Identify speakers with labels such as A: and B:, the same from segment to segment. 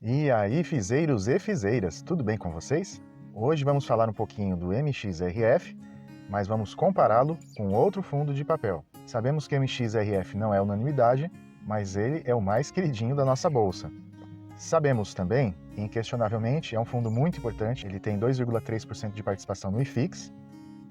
A: E aí, fizeiros e fizeiras, tudo bem com vocês? Hoje vamos falar um pouquinho do MXRF, mas vamos compará-lo com outro fundo de papel. Sabemos que o MXRF não é unanimidade, mas ele é o mais queridinho da nossa bolsa. Sabemos também, inquestionavelmente, é um fundo muito importante, ele tem 2,3% de participação no IFIX,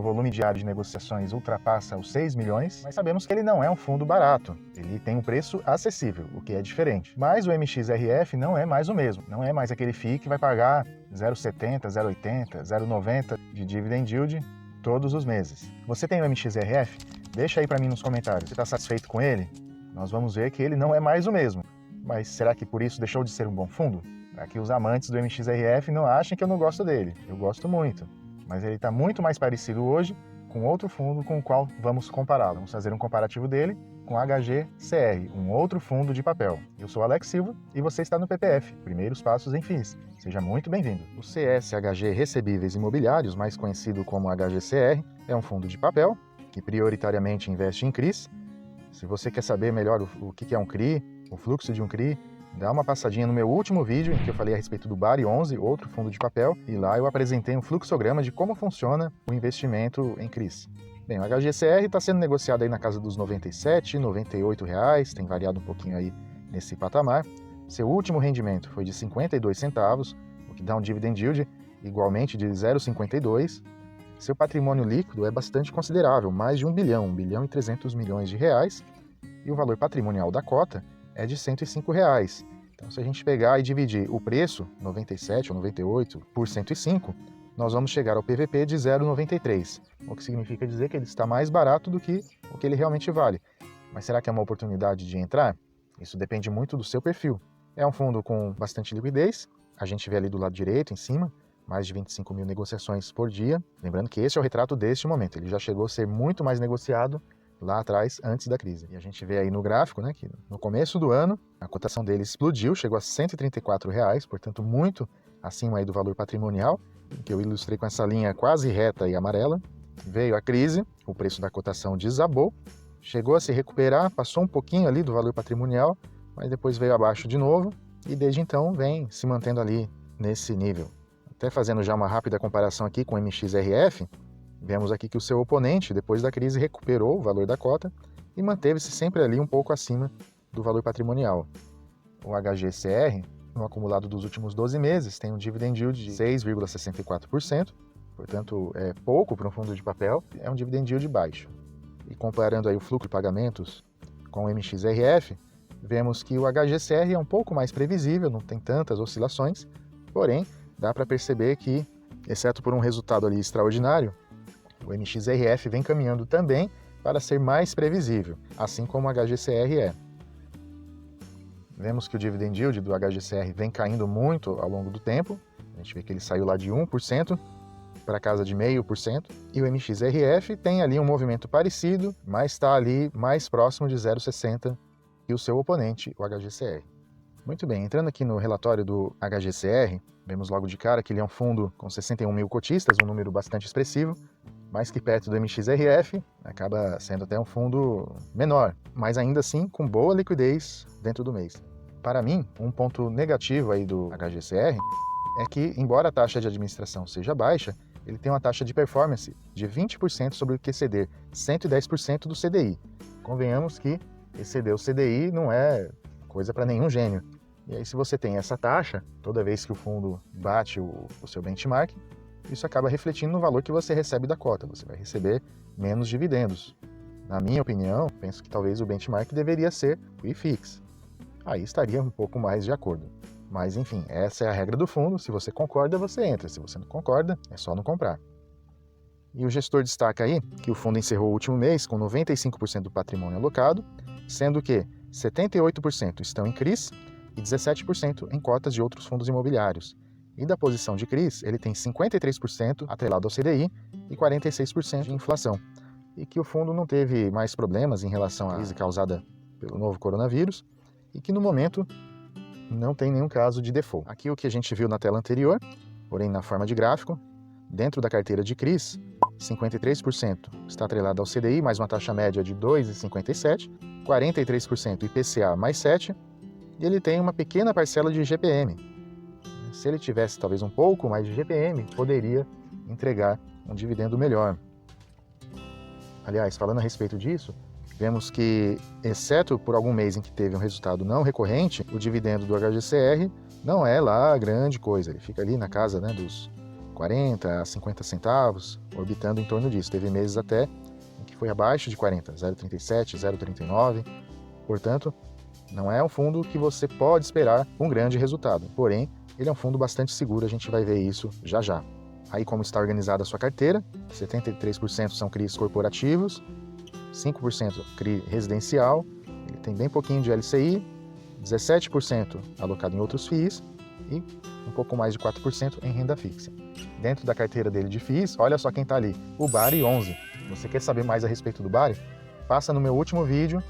A: o volume diário de negociações ultrapassa os 6 milhões, mas sabemos que ele não é um fundo barato. Ele tem um preço acessível, o que é diferente. Mas o MXRF não é mais o mesmo. Não é mais aquele FII que vai pagar 0,70, 0,80, 0,90 de dividend yield todos os meses. Você tem o MXRF? Deixa aí para mim nos comentários. Você está satisfeito com ele? Nós vamos ver que ele não é mais o mesmo. Mas será que por isso deixou de ser um bom fundo? Para que os amantes do MXRF não achem que eu não gosto dele. Eu gosto muito. Mas ele está muito mais parecido hoje com outro fundo com o qual vamos compará-lo. Vamos fazer um comparativo dele com HGCR, um outro fundo de papel. Eu sou Alex Silva e você está no PPF, Primeiros Passos em FIIs. Seja muito bem-vindo. O CSHG Recebíveis Imobiliários, mais conhecido como HGCR, é um fundo de papel que prioritariamente investe em CRIs. Se você quer saber melhor o que é um CRI, o fluxo de um CRI, dá uma passadinha no meu último vídeo em que eu falei a respeito do BARI 11, outro fundo de papel, e lá eu apresentei um fluxograma de como funciona o investimento em CRIs. Bem, o HGCR está sendo negociado aí na casa dos R$ 97, R$ 98, tem variado um pouquinho aí nesse patamar. Seu último rendimento foi de 52 centavos, o que dá um dividend yield igualmente de 0,52. Seu patrimônio líquido é bastante considerável, mais de 1 bilhão, 1 bilhão e 300 milhões de reais, e o valor patrimonial da cota é de R$ 105. Então, se a gente pegar e dividir o preço, 97 ou 98, por 105, nós vamos chegar ao PVP de 0,93, o que significa dizer que ele está mais barato do que o que ele realmente vale. Mas será que é uma oportunidade de entrar? Isso depende muito do seu perfil. É um fundo com bastante liquidez, a gente vê ali do lado direito, em cima, mais de 25 mil negociações por dia. Lembrando que esse é o retrato deste momento, ele já chegou a ser muito mais negociado lá atrás, antes da crise. E a gente vê aí no gráfico, né, que no começo do ano, a cotação dele explodiu, chegou a R$ 134, portanto muito acima aí do valor patrimonial, que eu ilustrei com essa linha quase reta e amarela. Veio a crise, o preço da cotação desabou, chegou a se recuperar, passou um pouquinho ali do valor patrimonial, mas depois veio abaixo de novo, e desde então vem se mantendo ali nesse nível. Até fazendo já uma rápida comparação aqui com o MXRF, vemos aqui que o seu oponente, depois da crise, recuperou o valor da cota e manteve-se sempre ali um pouco acima do valor patrimonial. O HGCR, no acumulado dos últimos 12 meses, tem um dividend yield de 6,64%, portanto é pouco para um fundo de papel, é um dividend yield baixo. E comparando aí o fluxo de pagamentos com o MXRF, vemos que o HGCR é um pouco mais previsível, não tem tantas oscilações, porém dá para perceber que, exceto por um resultado ali extraordinário, o MXRF vem caminhando também para ser mais previsível, assim como o HGCR é. Vemos que o dividend yield do HGCR vem caindo muito ao longo do tempo. A gente vê que ele saiu lá de 1% para casa de 0,5%. E o MXRF tem ali um movimento parecido, mas está ali mais próximo de 0,60% que o seu oponente, o HGCR. Muito bem, entrando aqui no relatório do HGCR, vemos logo de cara que ele é um fundo com 61 mil cotistas, um número bastante expressivo, mais que perto do MXRF, acaba sendo até um fundo menor, mas ainda assim com boa liquidez dentro do mês. Para mim, um ponto negativo aí do HGCR é que, embora a taxa de administração seja baixa, ele tem uma taxa de performance de 20% sobre o que exceder 110% do CDI. Convenhamos que exceder o CDI não é coisa para nenhum gênio. E aí, se você tem essa taxa, toda vez que o fundo bate o seu benchmark, isso acaba refletindo no valor que você recebe da cota. Você vai receber menos dividendos. Na minha opinião, penso que talvez o benchmark deveria ser o IFIX. Aí estaria um pouco mais de acordo. Mas enfim, essa é a regra do fundo. Se você concorda, você entra. Se você não concorda, é só não comprar. E o gestor destaca aí que o fundo encerrou o último mês com 95% do patrimônio alocado, sendo que 78% estão em CRIs e 17% em cotas de outros fundos imobiliários. E da posição de CRIs, ele tem 53% atrelado ao CDI e 46% de inflação. E que o fundo não teve mais problemas em relação à crise causada pelo novo coronavírus e que no momento não tem nenhum caso de default. Aqui o que a gente viu na tela anterior, porém na forma de gráfico, dentro da carteira de CRIs, 53% está atrelado ao CDI, mais uma taxa média de 2,57, 43% IPCA mais 7, e ele tem uma pequena parcela de GPM, se ele tivesse talvez um pouco mais de GPM, poderia entregar um dividendo melhor. Aliás, falando a respeito disso, vemos que, exceto por algum mês em que teve um resultado não recorrente, o dividendo do HGCR não é lá grande coisa. Ele fica ali na casa, né, dos 40 a 50 centavos, orbitando em torno disso. Teve meses até em que foi abaixo de 40, 0,37, 0,39. Portanto, não é um fundo que você pode esperar um grande resultado. Porém, ele é um fundo bastante seguro, a gente vai ver isso já já. Aí, como está organizada a sua carteira, 73% são CRIs corporativos, 5% CRI residencial, ele tem bem pouquinho de LCI, 17% alocado em outros FIIs e um pouco mais de 4% em renda fixa. Dentro da carteira dele de FIIs, olha só quem está ali, o Bari 11. Você quer saber mais a respeito do Bari? Passa no meu último vídeo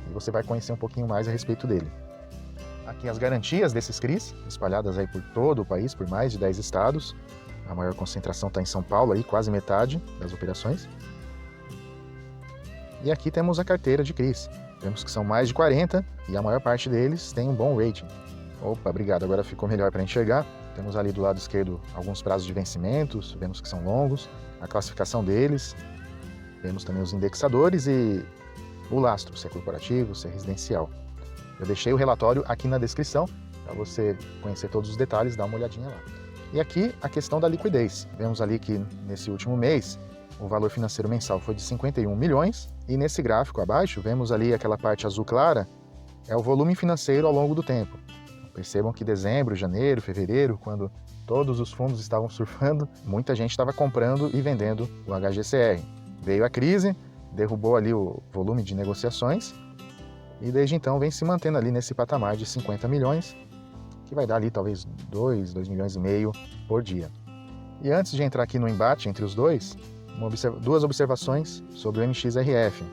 A: e você vai conhecer um pouquinho mais a respeito dele. Aqui as garantias desses CRIs, espalhadas aí por todo o país, por mais de 10 estados. A maior concentração está em São Paulo, aí, quase metade das operações. E aqui temos a carteira de CRIs. Vemos que são mais de 40 e a maior parte deles tem um bom rating. Opa, obrigado, agora ficou melhor para enxergar. Temos ali do lado esquerdo alguns prazos de vencimentos, vemos que são longos, a classificação deles. Vemos também os indexadores e o lastro, se é corporativo, se é residencial. Eu deixei o relatório aqui na descrição para você conhecer todos os detalhes, dar uma olhadinha lá. E aqui a questão da liquidez. Vemos ali que nesse último mês o valor financeiro mensal foi de 51 milhões e nesse gráfico abaixo vemos ali aquela parte azul clara, é o volume financeiro ao longo do tempo. Percebam que dezembro, janeiro, fevereiro, quando todos os fundos estavam surfando, muita gente estava comprando e vendendo o HGCR. Veio a crise, derrubou ali o volume de negociações e desde então vem se mantendo ali nesse patamar de 50 milhões, que vai dar ali talvez 2 milhões e meio por dia. E antes de entrar aqui no embate entre os dois, duas observações sobre o MXRF.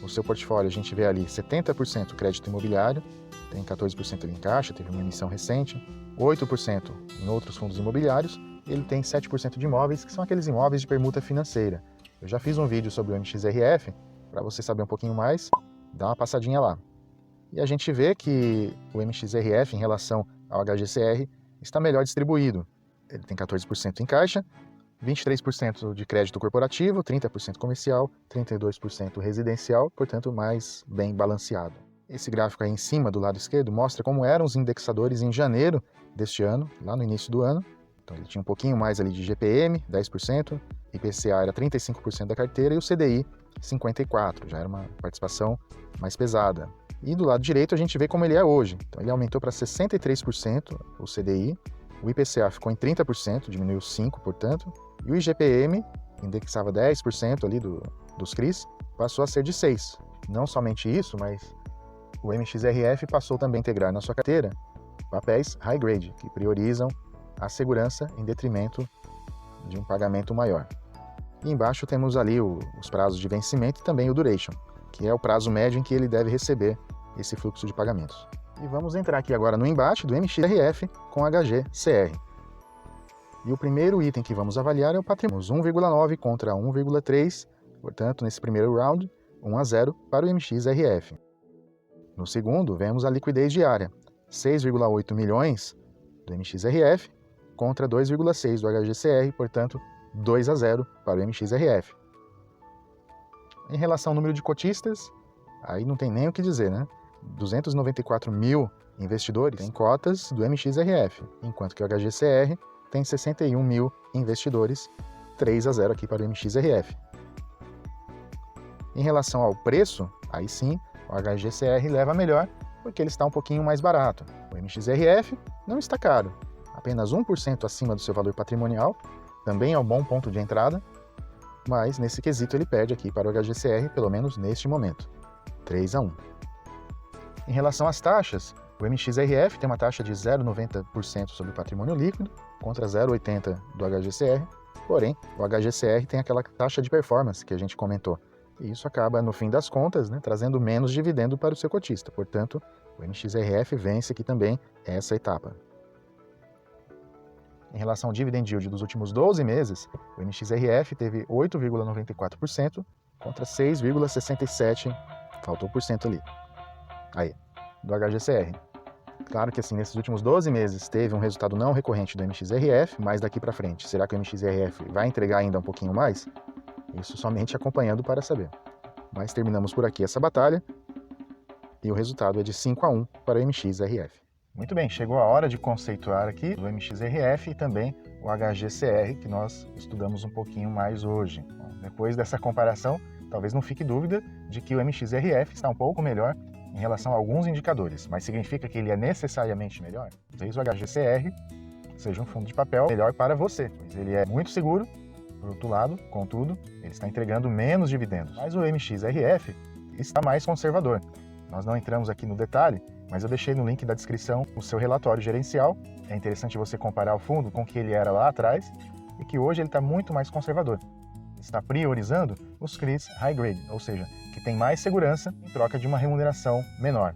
A: O seu portfólio a gente vê ali 70% crédito imobiliário, tem 14% ali em caixa, teve uma emissão recente, 8% em outros fundos imobiliários, e ele tem 7% de imóveis, que são aqueles imóveis de permuta financeira. Eu já fiz um vídeo sobre o MXRF, para você saber um pouquinho mais, dá uma passadinha lá. E a gente vê que o MXRF, em relação ao HGCR, está melhor distribuído. Ele tem 14% em caixa, 23% de crédito corporativo, 30% comercial, 32% residencial, portanto, mais bem balanceado. Esse gráfico aí em cima, do lado esquerdo, mostra como eram os indexadores em janeiro deste ano, lá no início do ano. Então, ele tinha um pouquinho mais ali de GPM, 10%, IPCA era 35% da carteira e o CDI, 54%, já era uma participação mais pesada. E do lado direito a gente vê como ele é hoje. Então ele aumentou para 63% o CDI, o IPCA ficou em 30%, diminuiu 5%, portanto, e o IGPM, indexava 10% ali dos CRIs, passou a ser de 6%. Não somente isso, mas o MXRF passou também a integrar na sua carteira papéis high grade, que priorizam a segurança em detrimento de um pagamento maior. E embaixo temos ali os prazos de vencimento e também o duration, que é o prazo médio em que ele deve receber esse fluxo de pagamentos. E vamos entrar aqui agora no embate do MXRF com HGCR. E o primeiro item que vamos avaliar é o patrimônio, 1,9 contra 1,3, portanto, nesse primeiro round, 1-0 para o MXRF. No segundo, vemos a liquidez diária, 6,8 milhões do MXRF contra 2,6 do HGCR, portanto, 2-0 para o MXRF. Em relação ao número de cotistas, aí não tem nem o que dizer, né? 294 mil investidores em cotas do MXRF, enquanto que o HGCR tem 61 mil investidores, 3-0 aqui para o MXRF. Em relação ao preço, aí sim, o HGCR leva melhor, porque ele está um pouquinho mais barato. O MXRF não está caro, apenas 1% acima do seu valor patrimonial, também é um bom ponto de entrada, mas nesse quesito ele perde aqui para o HGCR, pelo menos neste momento, 3-1. Em relação às taxas, o MXRF tem uma taxa de 0,90% sobre o patrimônio líquido, contra 0,80% do HGCR, porém, o HGCR tem aquela taxa de performance que a gente comentou, e isso acaba, no fim das contas, né, trazendo menos dividendo para o seu cotista, portanto, o MXRF vence aqui também essa etapa. Em relação ao dividend yield dos últimos 12 meses, o MXRF teve 8,94% contra 6,67%, faltou por cento ali, aí, do HGCR. Claro que assim, nesses últimos 12 meses teve um resultado não recorrente do MXRF, mas daqui para frente, será que o MXRF vai entregar ainda um pouquinho mais? Isso somente acompanhando para saber. Mas terminamos por aqui essa batalha e o resultado é de 5-1 para o MXRF. Muito bem, chegou a hora de conceituar aqui o MXRF e também o HGCR, que nós estudamos um pouquinho mais hoje. Bom, depois dessa comparação, talvez não fique dúvida de que o MXRF está um pouco melhor em relação a alguns indicadores, mas significa que ele é necessariamente melhor? Talvez o HGCR seja um fundo de papel melhor para você, pois ele é muito seguro. Por outro lado, contudo, ele está entregando menos dividendos. Mas o MXRF está mais conservador. Nós não entramos aqui no detalhe, mas eu deixei no link da descrição o seu relatório gerencial. É interessante você comparar o fundo com o que ele era lá atrás e que hoje ele está muito mais conservador. Está priorizando os CRIs High Grade, ou seja, que tem mais segurança em troca de uma remuneração menor.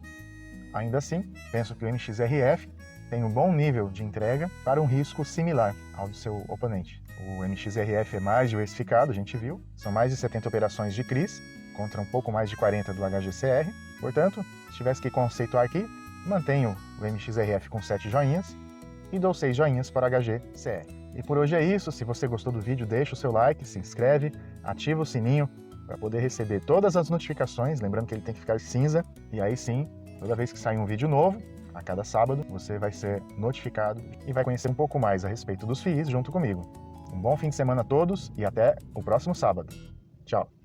A: Ainda assim, penso que o MXRF tem um bom nível de entrega para um risco similar ao do seu oponente. O MXRF é mais diversificado, a gente viu, são mais de 70 operações de CRIs, contra um pouco mais de 40 do HGCR. Portanto, se tivesse que conceituar aqui, mantenho o MXRF com 7 joinhas e dou 6 joinhas para o HGCR. E por hoje é isso. Se você gostou do vídeo, deixa o seu like, se inscreve, ativa o sininho para poder receber todas as notificações, lembrando que ele tem que ficar cinza, e aí sim, toda vez que sair um vídeo novo, a cada sábado, você vai ser notificado e vai conhecer um pouco mais a respeito dos FIIs junto comigo. Um bom fim de semana a todos e até o próximo sábado. Tchau!